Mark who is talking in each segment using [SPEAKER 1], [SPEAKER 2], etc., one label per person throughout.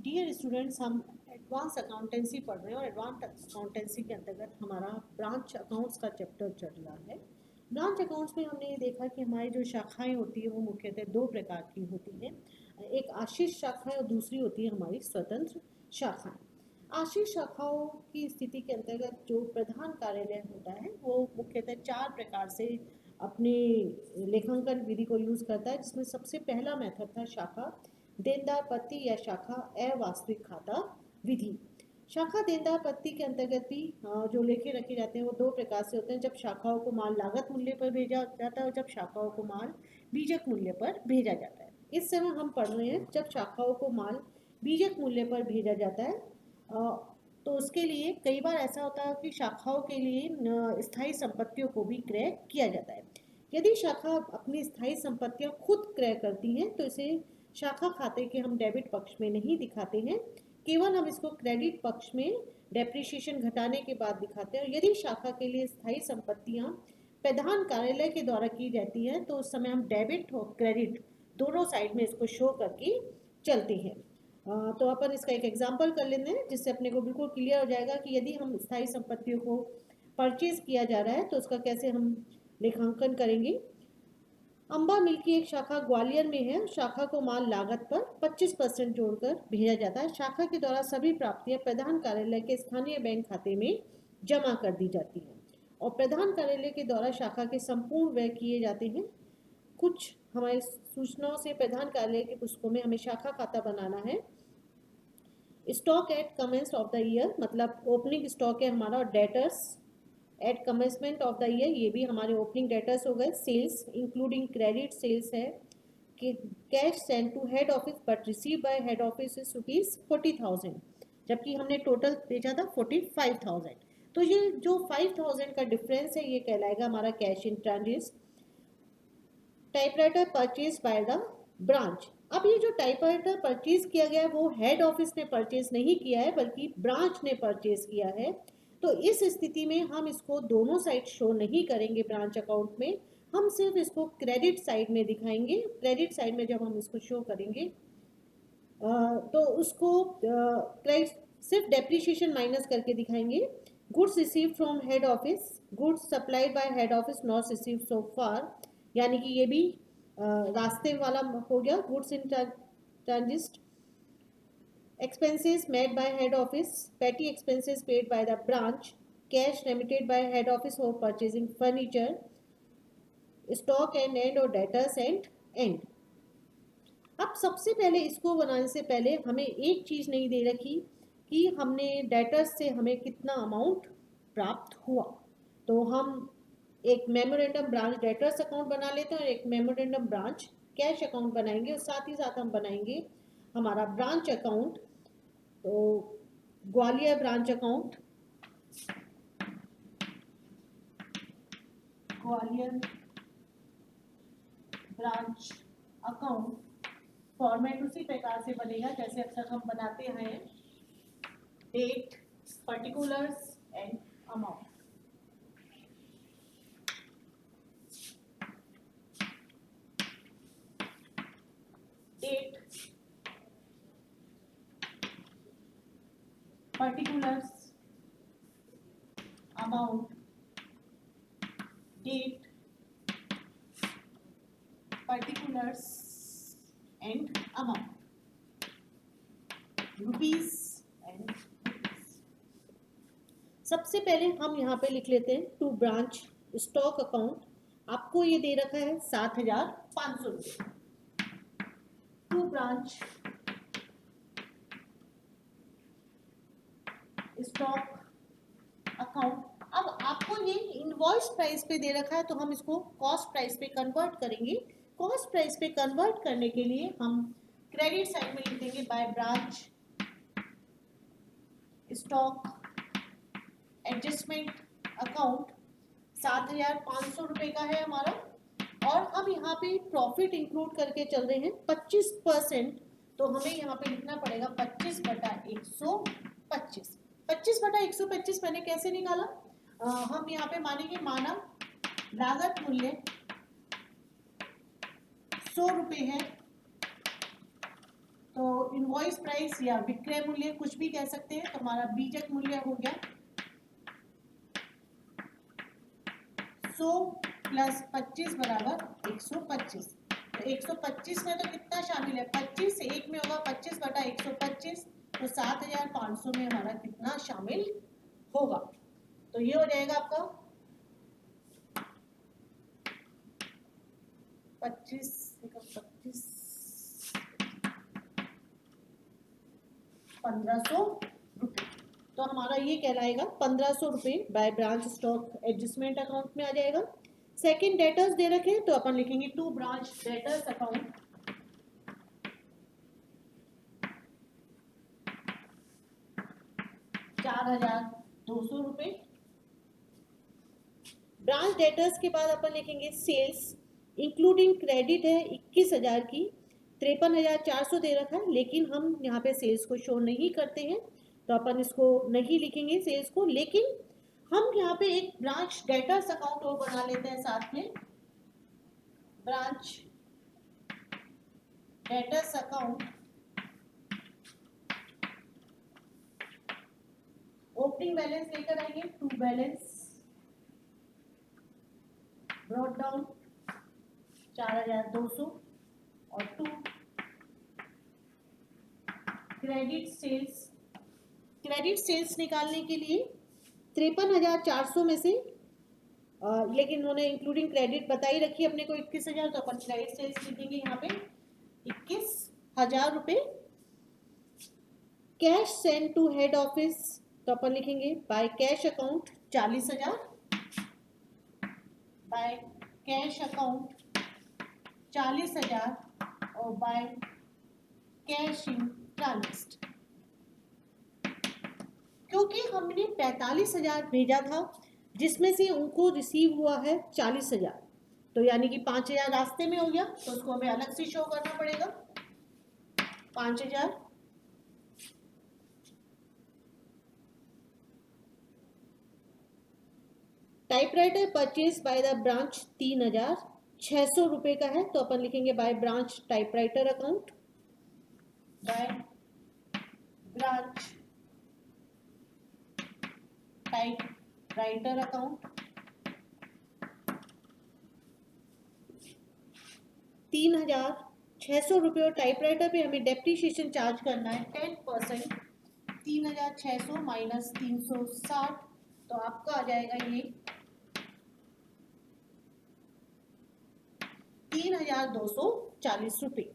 [SPEAKER 1] Dear students, हम advance accountancy पढ़ रहे हैं और एडवांस अकाउंटेंसी के अंतर्गत हमारा ब्रांच अकाउंट्स का चैप्टर चल रहा है। ब्रांच अकाउंट्स में हमने ये देखा कि हमारी जो शाखाएं होती है वो मुख्यतः दो प्रकार की होती हैं। एक आश्रित शाखा है और दूसरी होती है हमारी स्वतंत्र शाखाएं। आश्रित शाखाओं की स्थिति के अंतर्गत जो प्रधान कार्यालय होता है वो मुख्यतः चार प्रकार से अपने लेखांकन विधि को यूज करता है, जिसमें सबसे पहला मेथड था शाखा देनदार पत्ती या शाखा अवास्तविक खाता विधि। शाखा देनदार पत्ती के अंतर्गत भी जो लेखे रखे जाते हैं वो दो प्रकार से होते हैं। जब शाखाओं को माल लागत मूल्य पर भेजा जाता है और जब शाखाओं को माल बीजक मूल्य पर भेजा जाता है। इस समय हम पढ़ रहे हैं जब शाखाओं को माल बीजक मूल्य पर भेजा जाता है, तो उसके लिए कई बार ऐसा होता है कि शाखाओं के लिए स्थायी संपत्तियों को भी क्रय किया जाता है। यदि शाखा अपनी स्थायी संपत्तियां खुद क्रय करती हैं तो इसे शाखा खाते के हम डेबिट पक्ष में नहीं दिखाते हैं, केवल हम इसको क्रेडिट पक्ष में डेप्रिसिएशन घटाने के बाद दिखाते हैं। और यदि शाखा के लिए स्थायी संपत्तियां प्रधान कार्यालय के द्वारा की जाती हैं तो उस समय हम डेबिट और क्रेडिट दोनों साइड में इसको शो करके चलते हैं। तो अपन इसका एक एग्जाम्पल कर लेते हैं जिससे अपने को बिल्कुल क्लियर हो जाएगा कि यदि हम स्थायी संपत्तियों को परचेज किया जा रहा है तो उसका कैसे हम लेखांकन करेंगे। अंबा मिल की एक शाखा ग्वालियर में है। शाखा को माल लागत पर 25% जोड़कर भेजा जाता है। शाखा के द्वारा सभी प्राप्तियां प्रधान कार्यालय के स्थानीय बैंक खाते में जमा कर दी जाती हैं और प्रधान कार्यालय के द्वारा शाखा के संपूर्ण व्यय किए जाते हैं। कुछ हमारी सूचनाओं से प्रधान कार्यालय की पुस्तकों में हमें शाखा खाता बनाना है। Stock at commence of the year, मतलब ओपनिंग स्टॉक है हमारा, और debtors at commencement of the year, ये भी हमारे ओपनिंग डेटर्स हो गए। सेल्स इंक्लूडिंग क्रेडिट सेल्स है कि cash send to head office but receive by head office is ₹40,000, जबकि हमने टोटल भेजा था 45,000। तो ये जो 5,000 का डिफरेंस है ये कहलाएगा हमारा cash in transit. Typewriter purchase by the branch. अब ये जो टाइपराइटर परचेज किया गया है वो हेड ऑफिस ने परचेज नहीं किया है बल्कि ब्रांच ने परचेज किया है। तो इस स्थिति में हम इसको दोनों साइड शो नहीं करेंगे ब्रांच अकाउंट में, हम सिर्फ इसको क्रेडिट साइड में दिखाएंगे। क्रेडिट साइड में जब हम इसको शो करेंगे तो उसको सिर्फ डेप्रिसिएशन माइनस करके दिखाएंगे। Goods receive from head office, goods supplied by head office not receive so far, यानी कि ये भी रास्ते वाला हो गया। Goods in transit, expenses made by head office, petty expenses paid by the branch, cash remitted by head office for purchasing furniture, stock and end और debtors and end। अब सबसे पहले इसको बनाने से पहले हमें एक चीज नहीं दे रखी कि हमने डेटर्स से हमें कितना अमाउंट प्राप्त हुआ। तो हम एक मेमोरेंडम ब्रांच डेटर्स अकाउंट बना लेते हैं और एक मेमोरेंडम ब्रांच कैश अकाउंट बनाएंगे और साथ ही साथ हम बनाएंगे हमारा ब्रांच अकाउंट। तो Gwalior branch account, Gwalior branch account format उसी प्रकार से बनेगा जैसे अक्सर हम बनाते हैं, date, particulars and amount. Date, particulars, amount, date, particulars and amount, rupees and rupees. सबसे पहले हम यहाँ पे लिख लेते हैं टू ब्रांच स्टॉक अकाउंट। आपको ये दे रखा है 7,500 रुपये। To branch stock account. अब आपको ये इनवॉइस प्राइस पे दे रखा है तो हम इसको कॉस्ट प्राइस पे कन्वर्ट करेंगे। कॉस्ट प्राइस पे कन्वर्ट करने के लिए हम क्रेडिट साइड में लिख देंगे by branch stock adjustment account. 7,500 रुपये का है हमारा और हम यहाँ पे प्रॉफिट इंक्लूड करके चल रहे हैं 25%। तो हमें यहाँ पे लिखना पड़ेगा 25/125। 25/125 मैंने कैसे निकाला, हम यहाँ पे मानेंगे मानव लागत मूल्य 100 रुपये है तो इनवॉइस प्राइस या विक्रय मूल्य कुछ भी कह सकते हैं। तो हमारा बीजक मूल्य हो गया 100 प्लस 25 बराबर 125। तो 125 में तो कितना शामिल है, 25 एक में होगा 25 बटा 125, तो 7500 में हमारा कितना शामिल होगा। तो ये हो जाएगा आपका 25 1500 रुपये। तो हमारा ये कहलाएगा 1500 रुपये by branch stock adjustment account में आ जाएगा। सेकंड डेटर्स दे रखे तो अपन लिखेंगे टू ब्रांच डेटर्स अकाउंट, 4200 रुपये। ब्रांच डेटर्स के बाद अपन लिखेंगे सेल्स इंक्लूडिंग क्रेडिट है 21,000 की, 53,400 दे रखा है, लेकिन हम यहाँ पे सेल्स को शो नहीं करते हैं तो अपन इसको नहीं लिखेंगे सेल्स को। लेकिन हम यहाँ पे एक ब्रांच डेटर्स अकाउंट और बना लेते हैं साथ में, branch debtors account opening balance लेकर आएंगे, टू बैलेंस ब्रॉट डाउन 4200 और टू क्रेडिट सेल्स निकालने के लिए 53,400 में से लेकिन उन्होंने इंक्लूडिंग क्रेडिट बताई रखी अपने को 21,000, तो अपन क्रेडिट सेल्स लिखेंगे यहाँ पे 21,000 रुपये। Cash send to head office तो अपन लिखेंगे by cash account 40,000, by cash account 40,000 और बाय कैश इन ट्रांजिट। क्योंकि हमने 45,000 भेजा था जिसमें से उनको रिसीव हुआ है 40,000, तो यानी कि 5,000 रास्ते में हो गया, तो उसको हमें अलग से शो करना पड़ेगा 5,000। Typewriter purchase by the branch 3,600 रुपये का है, तो अपन लिखेंगे by branch typewriter account, by branch typewriter account 3,600 रुपये। और टाइपराइटर पे हमें डेप्रिसिएशन चार्ज करना है 10%, 3,600 माइनस 360, तो आपका आ जाएगा ये 3,240 रुपये।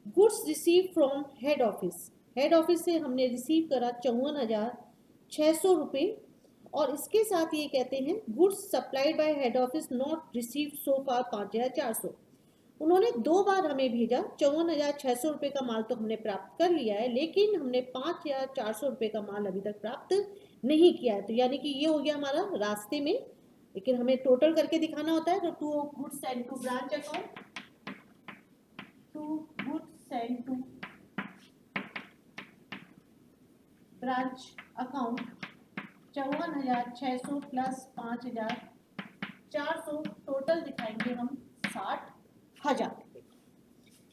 [SPEAKER 1] Goods receive from head office से हमने रिसीव करा 54,600 रुपये, और इसके साथ ये कहते हैं goods supplied by head office not receive so far 5,400। उन्होंने 2 बार हमें भेजा, 54,600 रुपये का माल तो हमने प्राप्त कर लिया है, लेकिन हमने 5,400 रुपये का माल अभी तक प्राप्त नहीं किया है, तो यानी कि ये हो गया हमारा रास्ते में, लेकिन हमें टोटल करके दिखाना होता है। तो to goods send to branch account, to goods send to branch account 54,600 plus 5,400, total दिखाएंगे हम 60,000।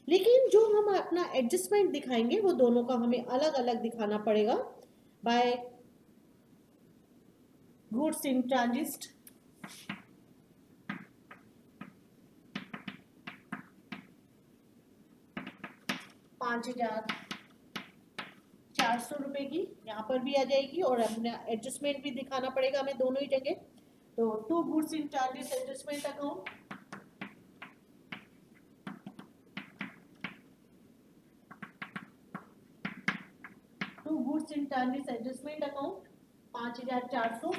[SPEAKER 1] लेकिन जो हम अपना एडजस्टमेंट दिखाएंगे वो दोनों का हमें अलग अलग दिखाना पड़ेगा। बाय गुड्स इन ट्रांजिट 5,400 रुपये की यहाँ पर भी आ जाएगी, और अपना एडजस्टमेंट भी दिखाना पड़ेगा हमें दोनों ही जगह। तो to goods in transit adjustment account, to goods in transit adjustment account 5,400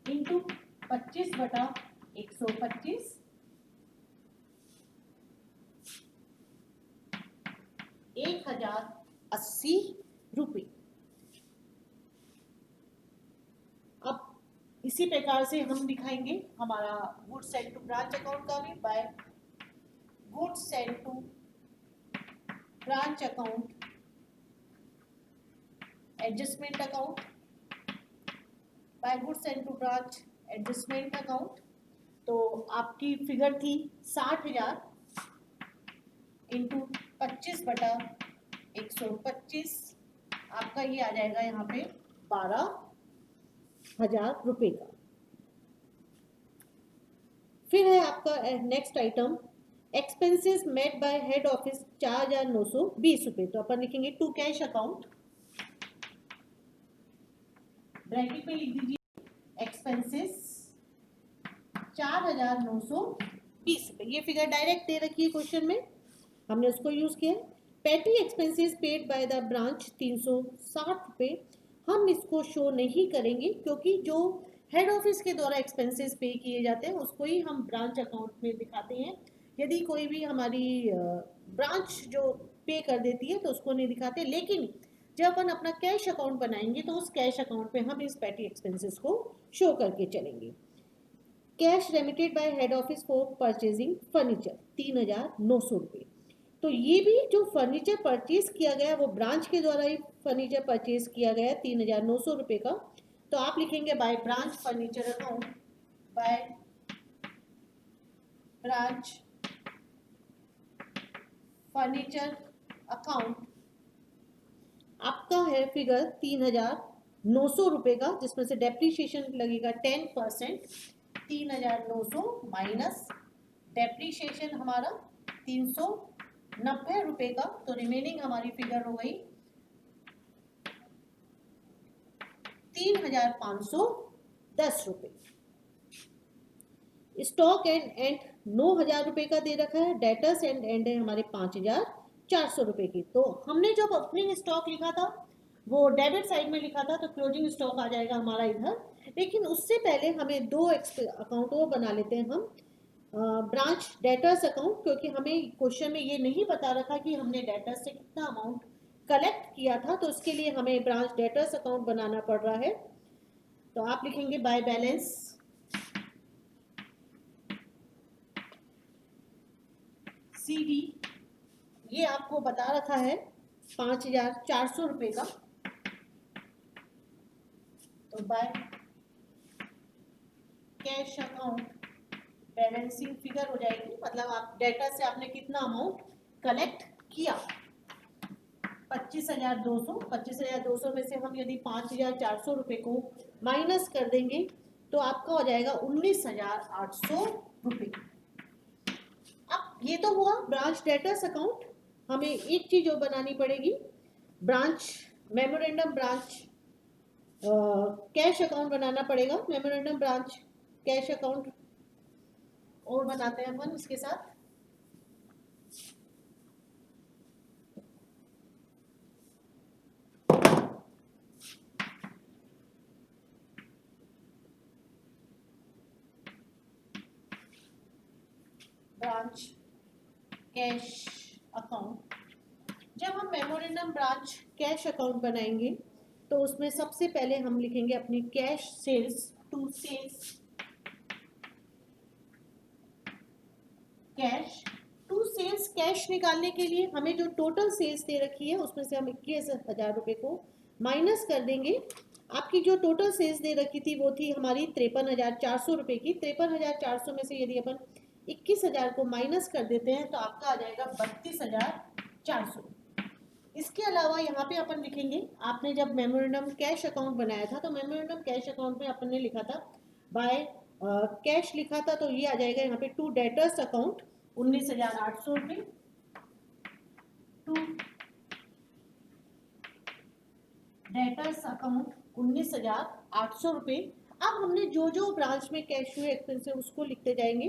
[SPEAKER 1] into 25 बटा 125, 1,080 रुपये। अब इसी प्रकार से हम दिखाएंगे हमारा goods send to branch account का भी, by goods send to branch account adjustment account, by goods send to branch adjustment account. तो आपकी फिगर थी 60,000 इंटू 25/125, आपका ये आ जाएगा यहाँ पे 12,000 रुपये का। फिर है आपका next item, expenses made by head office 4,920 रुपये। तो अपन लिखेंगे टू कैश अकाउंट, ब्रैकेट में लिख दीजिए एक्सपेंसेस 4,920 रुपये। ये फिगर डायरेक्ट दे रखी है क्वेश्चन में, हमने उसको यूज किया। पेटी expenses paid by the branch 360 रुपये, हम इसको शो नहीं करेंगे क्योंकि जो हेड ऑफिस के द्वारा एक्सपेंसेस पे किए जाते हैं उसको ही हम ब्रांच अकाउंट में दिखाते हैं। यदि कोई भी हमारी ब्रांच जो पे कर देती है तो उसको नहीं दिखाते, लेकिन जब अपन अपना कैश अकाउंट बनाएंगे तो उस कैश अकाउंट में हम इस पेटी एक्सपेंसेस को शो करके चलेंगे। Cash remitted bye head office for purchasing furniture 3,900 रुपये। तो ये भी जो फर्नीचर परचेज किया गया वो ब्रांच के द्वारा ही फर्नीचर परचेज किया गया 3,900 रुपये का। तो आप लिखेंगे by branch furniture account, by branch furniture account, आपका है फिगर 3,900 रुपये का, जिसमें से डेप्रीशिएशन लगेगा 10%, 3,900 माइनस डेप्रीशिएशन हमारा 390 रुपये का, तो रिमेनिंग हमारी फिगर हो गई 3,510 रुपये। स्टॉक एंड 9,000 रुपये का दे रखा है, डेटर्स एंड है हमारे 5,400 रुपये की। तो हमने जब ओपनिंग स्टॉक लिखा था वो डेबिट साइड में लिखा था, तो क्लोजिंग स्टॉक आ जाएगा हमारा इधर। लेकिन उससे पहले हमें दो अकाउंट वो बना लेते हैं हम, ब्रांच डेटर्स अकाउंट, क्योंकि हमें क्वेश्चन में ये नहीं बता रखा कि हमने डेटर्स से कितना अमाउंट कलेक्ट किया था, तो उसके लिए हमें ब्रांच डेटर्स अकाउंट बनाना पड़ रहा है। तो आप लिखेंगे बाय बैलेंस CD, ये आपको बता रखा है 5,400 रुपये का। तो bye cash account balancing figure हो जाएगी, मतलब आप डेटा से आपने कितना अमाउंट कलेक्ट किया 25,200। 25,200 में से हम यदि 5,400 रुपये को माइनस कर देंगे तो आपका हो जाएगा 19,800 रुपये। अब ये तो हुआ ब्रांच डेटर्स अकाउंट। हमें एक चीज और बनानी पड़ेगी, branch memorandum branch cash account बनाना पड़ेगा। मेमोरेंडम ब्रांच कैश अकाउंट और बनाते हैं अपन इसके साथ। ब्रांच कैश अकाउंट, जब हम मेमोरेंडम ब्रांच कैश अकाउंट बनाएंगे तो उसमें सबसे पहले हम लिखेंगे अपनी cash sales to sales, cash to sales. कैश निकालने के लिए हमें जो टोटल सेल्स दे रखी है उसमें से हम 21,000 रुपये को माइनस कर देंगे। आपकी जो टोटल सेल्स दे रखी थी वो थी हमारी 53,400 रुपये की। 53,400 में से यदि अपन 21,000 को माइनस कर देते हैं तो आपका आ जाएगा 32,400। इसके अलावा यहाँ पे अपन लिखेंगे, आपने जब मेमोरेंडम कैश अकाउंट बनाया था तो मेमोरेंडम कैश अकाउंट में अपन ने लिखा था बाय कैश लिखा था, तो ये आ जाएगा यहाँ पे टू डेटर्स अकाउंट 19,800 रुपये, टू डेटर्स अकाउंट 19,800 रुपये। अब हमने जो जो ब्रांच में कैश हुए एक्सपेंस है उसको लिखते जाएंगे।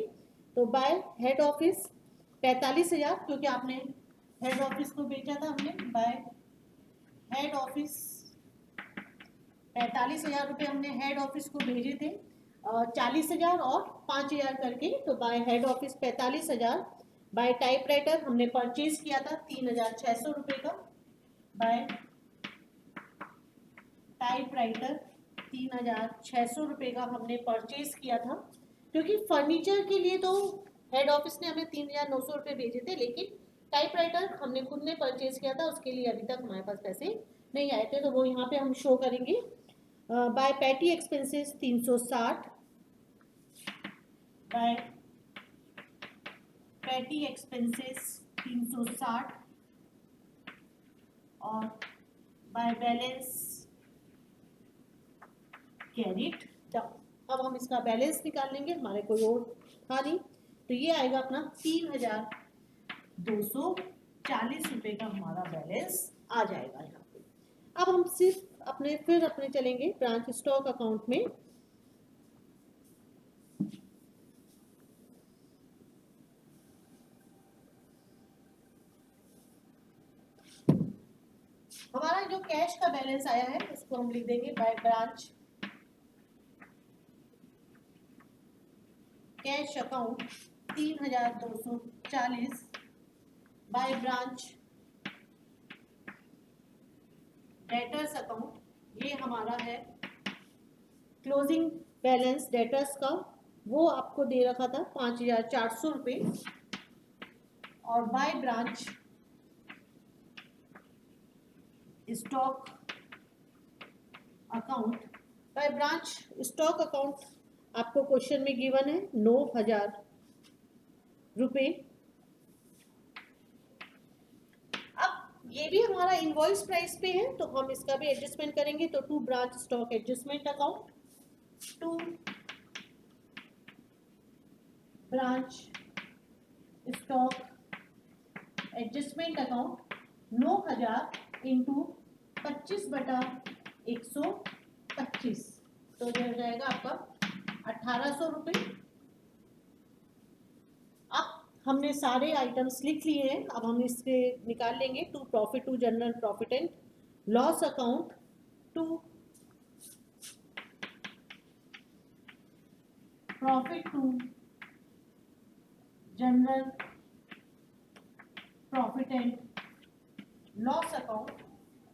[SPEAKER 1] तो बाय हेड ऑफिस 45,000, क्योंकि आपने हेड ऑफिस को बेचा था हमने, बाय हेड ऑफिस 45,000 रुपये हमने हेड ऑफिस को भेजे थे, 40,000 और 5,000 करके। तो by head office 45,000। By typewriter हमने परचेज किया था 3,600 रुपये का, बाय टाइपराइटर 3,600 रुपये का हमने परचेज किया था। क्योंकि फर्नीचर के लिए तो हेड ऑफिस ने हमें 3,900 रुपये भेजे थे, लेकिन टाइपराइटर हमने खुद ने परचेज किया था, उसके लिए अभी तक हमारे पास पैसे नहीं आए थे, तो वो यहाँ पे हम शो करेंगे। By petty expenses 360, by petty expenses 360 और बाय बैलेंस कैरिड डाउन। अब हम इसका बैलेंस निकाल लेंगे, हमारे कोई और था नहीं, तो ये आएगा अपना 3,240 रुपये का हमारा बैलेंस आ जाएगा यहाँ पे। अब हम सिर्फ अपने चलेंगे ब्रांच स्टॉक अकाउंट में। हमारा जो कैश का बैलेंस आया है उसको हम लिख देंगे by branch cash account 3,240 by branch debtors account, ये हमारा है क्लोजिंग बैलेंस डेटर्स का, वो आपको दे रखा था 5,400 रुपये। और by branch stock account, by branch stock account आपको क्वेश्चन में गिवन है 9,000 रुपये। अब ये भी हमारा इनवॉइस प्राइस पे है तो हम इसका भी एडजस्टमेंट करेंगे, तो to branch stock adjustment account, to branch stock adjustment account 9,000 into 25/125, तो ये हो जाएगा आपका 1,800 रुपये। अब हमने सारे आइटम्स लिख लिए हैं, अब हम इसके निकाल लेंगे to profit to general profit and loss account, to profit to general profit and loss account.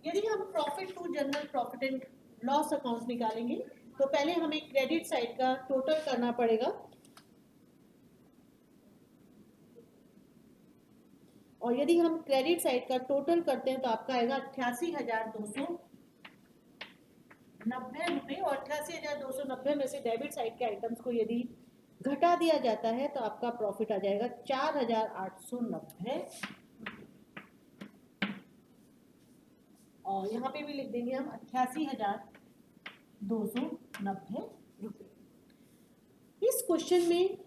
[SPEAKER 1] यदि हम profit to general profit and loss account निकालेंगे तो पहले हमें क्रेडिट साइड का टोटल करना पड़ेगा, और यदि हम क्रेडिट साइड का टोटल करते हैं तो आपका आएगा 88,290 रुपये, और 88,290 में से डेबिट साइड के आइटम्स को यदि घटा दिया जाता है तो आपका प्रॉफिट आ जाएगा 4,890, और यहाँ पे भी लिख देंगे हम 88,290 रुपये। इस क्वेश्चन में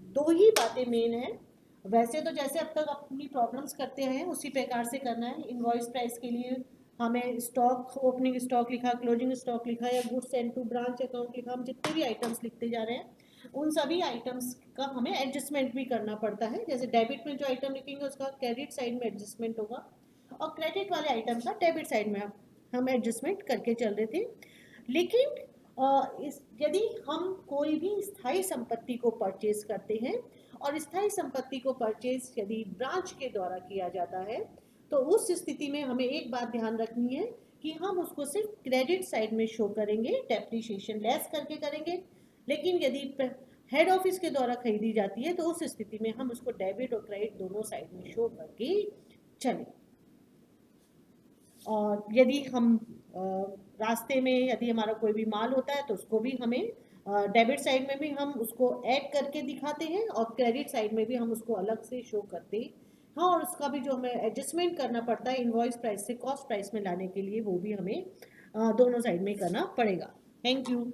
[SPEAKER 1] दो ही बातें मेन है, वैसे तो जैसे अब तक अपनी प्रॉब्लम्स करते हैं उसी प्रकार से करना है। इनवॉइस प्राइस के लिए हमें स्टॉक, ओपनिंग स्टॉक लिखा, क्लोजिंग स्टॉक लिखा, या goods and to branch account लिखा, हम जितने भी आइटम्स लिखते जा रहे हैं उन सभी आइटम्स का हमें एडजस्टमेंट भी करना पड़ता है। जैसे डेबिट में जो आइटम लिखेंगे उसका क्रेडिट साइड में एडजस्टमेंट होगा, और क्रेडिट वाले आइटम का डेबिट साइड में हम एडजस्टमेंट करके चल रहे थे। लेकिन यदि हम कोई भी स्थायी संपत्ति को परचेज करते हैं और स्थायी संपत्ति को परचेज यदि ब्रांच के द्वारा किया जाता है तो उस स्थिति में हमें एक बात ध्यान रखनी है कि हम उसको सिर्फ क्रेडिट साइड में शो करेंगे, डेप्रिसिएशन लेस करके करेंगे। लेकिन यदि हेड ऑफिस के द्वारा खरीदी जाती है तो उस स्थिति में हम उसको डेबिट और क्रेडिट दोनों साइड में शो करके चलें। और यदि हम रास्ते में यदि हमारा कोई भी माल होता है तो उसको भी हमें डेबिट साइड में भी हम उसको ऐड करके दिखाते हैं और क्रेडिट साइड में भी हम उसको अलग से शो करते हैं। हाँ, और उसका भी जो हमें एडजस्टमेंट करना पड़ता है इनवॉइस प्राइस से कॉस्ट प्राइस में लाने के लिए, वो भी हमें दोनों साइड में करना पड़ेगा। Thank you.